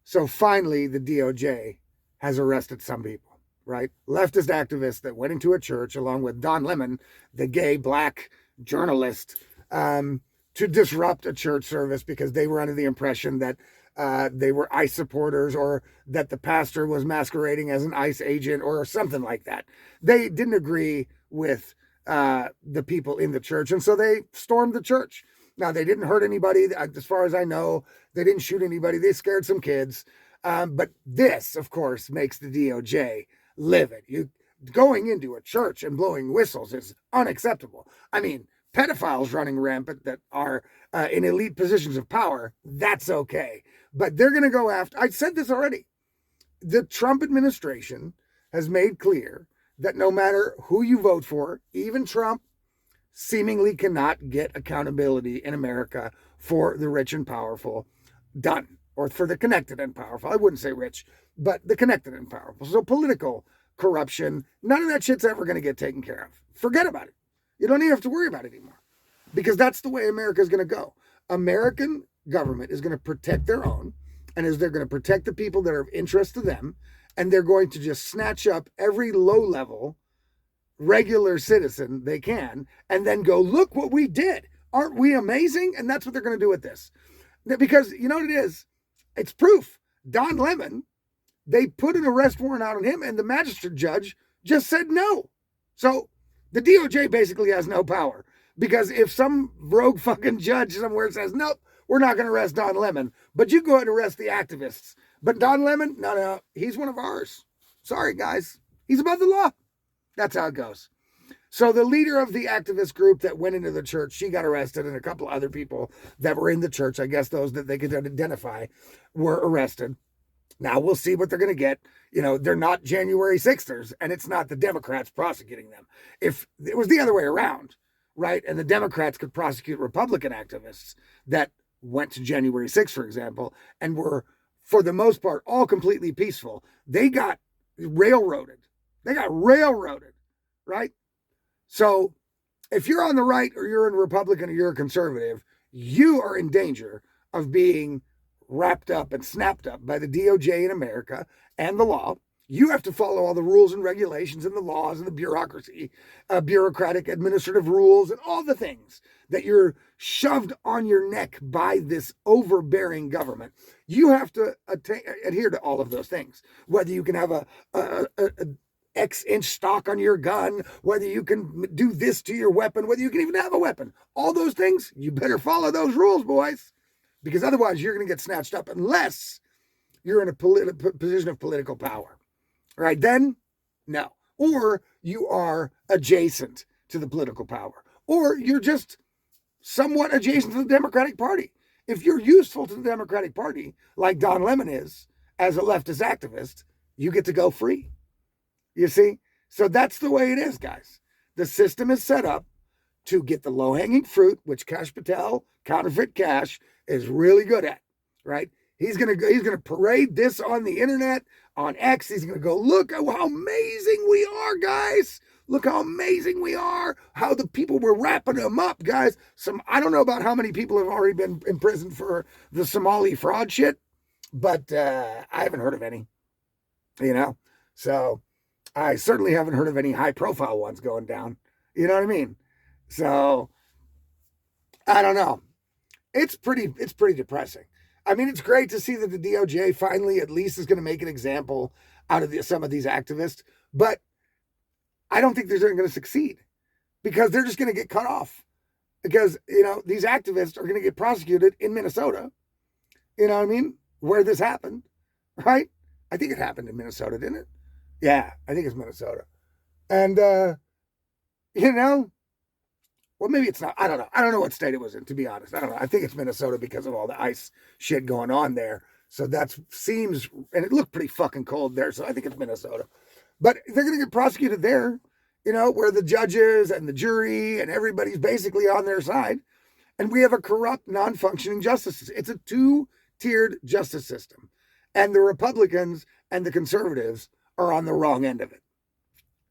So finally, the DOJ has arrested some people, right? Leftist activists that went into a church along with Don Lemon, the gay black journalist, to disrupt a church service because they were under the impression that they were ICE supporters or that the pastor was masquerading as an ICE agent or something like that. They didn't agree with the people in the church, and so they stormed the church. Now, they didn't hurt anybody. As far as I know, they didn't shoot anybody. They scared some kids. But this, of course, makes the DOJ livid. Going into a church and blowing whistles is unacceptable. I mean, pedophiles running rampant that are in elite positions of power, that's okay. But they're going to go after, I said this already, the Trump administration has made clear that no matter who you vote for, even Trump seemingly cannot get accountability in America for the rich and powerful done, or for the connected and powerful. I wouldn't say rich, but the connected and powerful. So political corruption, none of that shit's ever going to get taken care of. Forget about it. You don't even have to worry about it anymore, because that's the way America is going to go. American government is going to protect their own, and they're going to protect the people that are of interest to them, and they're going to just snatch up every low-level regular citizen they can, and then go, look what we did. Aren't we amazing? And that's what they're going to do with this. Because you know what it is? It's proof. Don Lemon, they put an arrest warrant out on him, and the magistrate judge just said no. So the DOJ basically has no power, because if some rogue fucking judge somewhere says, nope, we're not going to arrest Don Lemon, but you go ahead and arrest the activists. But Don Lemon, no, he's one of ours. Sorry, guys. He's above the law. That's how it goes. So the leader of the activist group that went into the church, she got arrested, and a couple other people that were in the church, I guess those that they could identify, were arrested. Now we'll see what they're going to get. You know, they're not January 6ers, and it's not the Democrats prosecuting them. If it was the other way around, right, and the Democrats could prosecute Republican activists that went to January 6th, for example, and were, for the most part, all completely peaceful, they got railroaded. Right? So if you're on the right, or you're a Republican, or you're a conservative, you are in danger of being wrapped up and snapped up by the DOJ in America and the law. You have to follow all the rules and regulations and the laws and the bureaucracy, bureaucratic administrative rules, and all the things that you're shoved on your neck by this overbearing government. You have to adhere to all of those things, whether you can have a X-inch stock on your gun, whether you can do this to your weapon, whether you can even have a weapon. All those things, you better follow those rules, boys, because otherwise you're going to get snatched up unless you're in a position of political power. Right? Then, no. Or you are adjacent to the political power. Or you're just somewhat adjacent to the Democratic Party. If you're useful to the Democratic Party, like Don Lemon is, as a leftist activist, you get to go free. You see? So that's the way it is, guys. The system is set up to get the low-hanging fruit, which Kash Patel, counterfeit cash, is really good at, right? He's gonna parade this on the internet, on X. He's gonna go, look at how amazing we are, guys. Look how amazing we are. How the people were wrapping them up, guys. I don't know about how many people have already been in prison for the Somali fraud shit, but I haven't heard of any. You know, so I certainly haven't heard of any high-profile ones going down. You know what I mean? So I don't know. It's pretty depressing. I mean, it's great to see that the DOJ finally at least is going to make an example out of some of these activists, but I don't think they're going to succeed, because they're just going to get cut off, because, you know, these activists are going to get prosecuted in Minnesota, you know what I mean, where this happened, right? I think it happened in Minnesota, didn't it? Yeah, I think it's Minnesota. And, you know, well, maybe it's not. I don't know. I don't know what state it was in, to be honest. I don't know. I think it's Minnesota because of all the ice shit going on there. So that seems, and it looked pretty fucking cold there. So I think it's Minnesota. But they're going to get prosecuted there, you know, where the judges and the jury and everybody's basically on their side. And we have a corrupt, non-functioning justice system. It's a two-tiered justice system. And the Republicans and the conservatives are on the wrong end of it.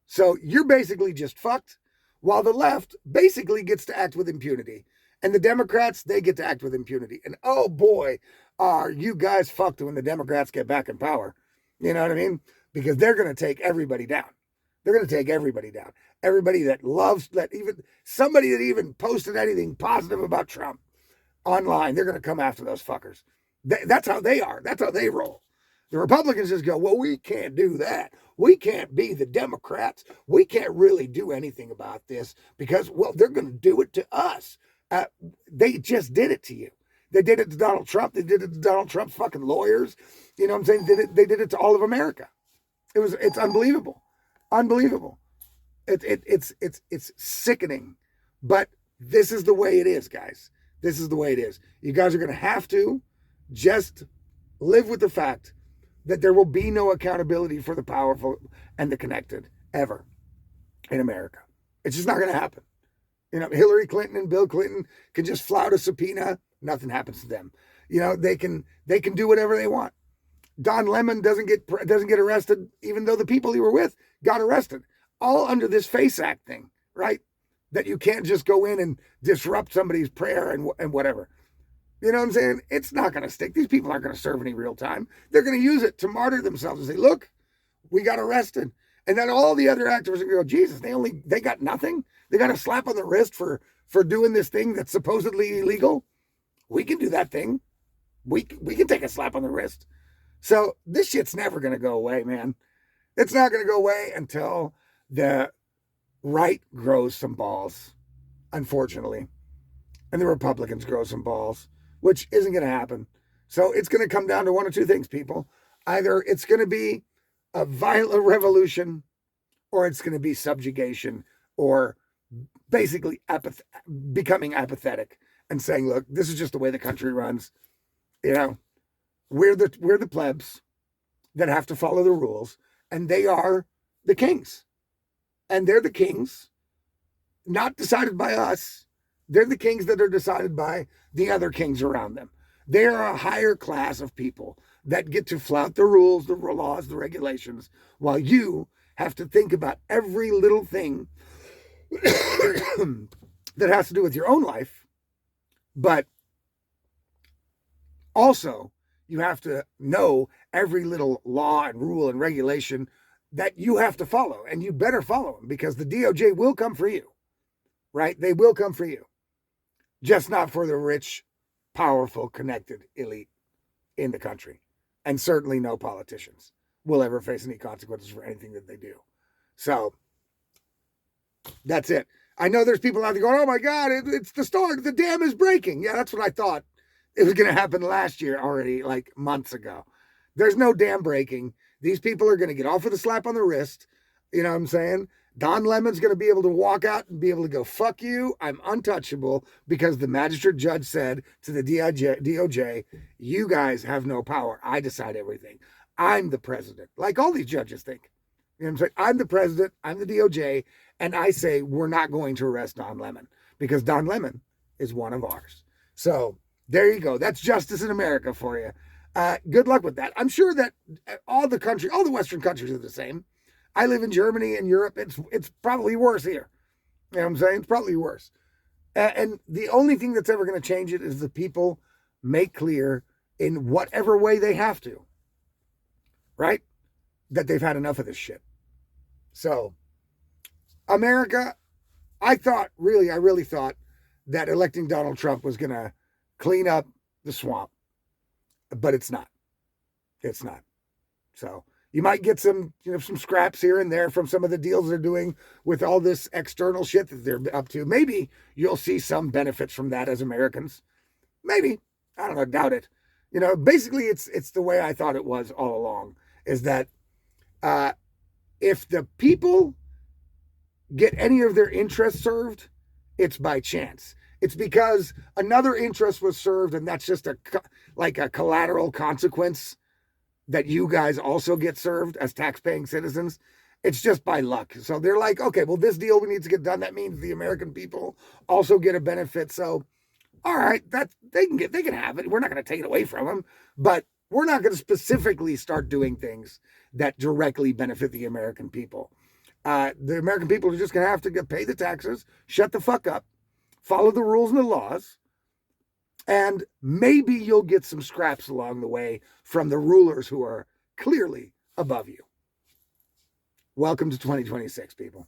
So you're basically just fucked, while the left basically gets to act with impunity. And the Democrats, they get to act with impunity. And oh boy, are you guys fucked when the Democrats get back in power. You know what I mean? Because they're going to take everybody down. They're going to take everybody down. Everybody that loves, that even somebody that even posted anything positive about Trump online, they're going to come after those fuckers. That's how they are. That's how they roll. The Republicans just go, well, we can't do that. We can't be the Democrats. We can't really do anything about this because, well, they're going to do it to us. They just did it to you. They did it to Donald Trump. They did it to Donald Trump's fucking lawyers. You know what I'm saying? They did it to all of America. It's unbelievable. Unbelievable. It's sickening. But this is the way it is, guys. This is the way it is. You guys are going to have to just live with the fact that there will be no accountability for the powerful and the connected ever in America. It's just not going to happen. You know, Hillary Clinton and Bill Clinton can just flout a subpoena. Nothing happens to them. You know, they can do whatever they want. Don Lemon doesn't get arrested, even though the people he were with got arrested. All under this FACE Act thing, right? That you can't just go in and disrupt somebody's prayer and whatever. You know what I'm saying? It's not going to stick. These people aren't going to serve any real time. They're going to use it to martyr themselves and say, look, we got arrested. And then all the other activists are going to go, Jesus, they got nothing. They got a slap on the wrist for doing this thing that's supposedly illegal. We can do that thing. We can take a slap on the wrist. So this shit's never going to go away, man. It's not going to go away until the right grows some balls, unfortunately. And the Republicans grow some balls, which isn't going to happen. So it's going to come down to one of two things, people. Either it's going to be a violent revolution, or it's going to be subjugation, or basically becoming apathetic and saying, look, this is just the way the country runs. You know, we're the plebs that have to follow the rules, and they are the kings. And they're the kings, not decided by us. They're the kings that are decided by the other kings around them. They're a higher class of people that get to flout the rules, the laws, the regulations, while you have to think about every little thing that has to do with your own life. But also, you have to know every little law and rule and regulation that you have to follow, and you better follow them, because the DOJ will come for you, right? They will come for you, just not for the rich, powerful, connected elite in the country. And certainly no politicians will ever face any consequences for anything that they do. So that's it. I know there's people out there going, oh my God, it's the start. The dam is breaking. Yeah, that's what I thought it was going to happen last year already, like months ago. There's no dam breaking. These people are going to get off with a slap on the wrist. You know what I'm saying? Don Lemon's going to be able to walk out and be able to go, fuck you, I'm untouchable, because the magistrate judge said to the DOJ, you guys have no power. I decide everything. I'm the president. Like all these judges think. You know what I'm saying? I'm the president, I'm the DOJ, and I say we're not going to arrest Don Lemon because Don Lemon is one of ours. So there you go. That's justice in America for you. Good luck with that. I'm sure that all the Western countries are the same. I live in Germany and Europe. It's probably worse here. You know what I'm saying? It's probably worse. And the only thing that's ever going to change it is the people make clear in whatever way they have to, right? That they've had enough of this shit. So, America, I really thought that electing Donald Trump was going to clean up the swamp, but it's not. It's not. So, you might get some scraps here and there from some of the deals they're doing with all this external shit that they're up to. Maybe you'll see some benefits from that as Americans. Maybe. I don't know, doubt it. You know, basically it's the way I thought it was all along, is that if the people get any of their interests served, it's by chance. It's because another interest was served, and that's just a collateral consequence that you guys also get served as tax-paying citizens. It's just by luck. So they're like, okay, well, this deal we need to get done. That means the American people also get a benefit. So, all right, that they can have it. We're not going to take it away from them, but we're not going to specifically start doing things that directly benefit the American people. The American people are just going to have to pay the taxes, shut the fuck up, follow the rules and the laws, And maybe you'll get some scraps along the way from the rulers who are clearly above you. Welcome to 2026, people.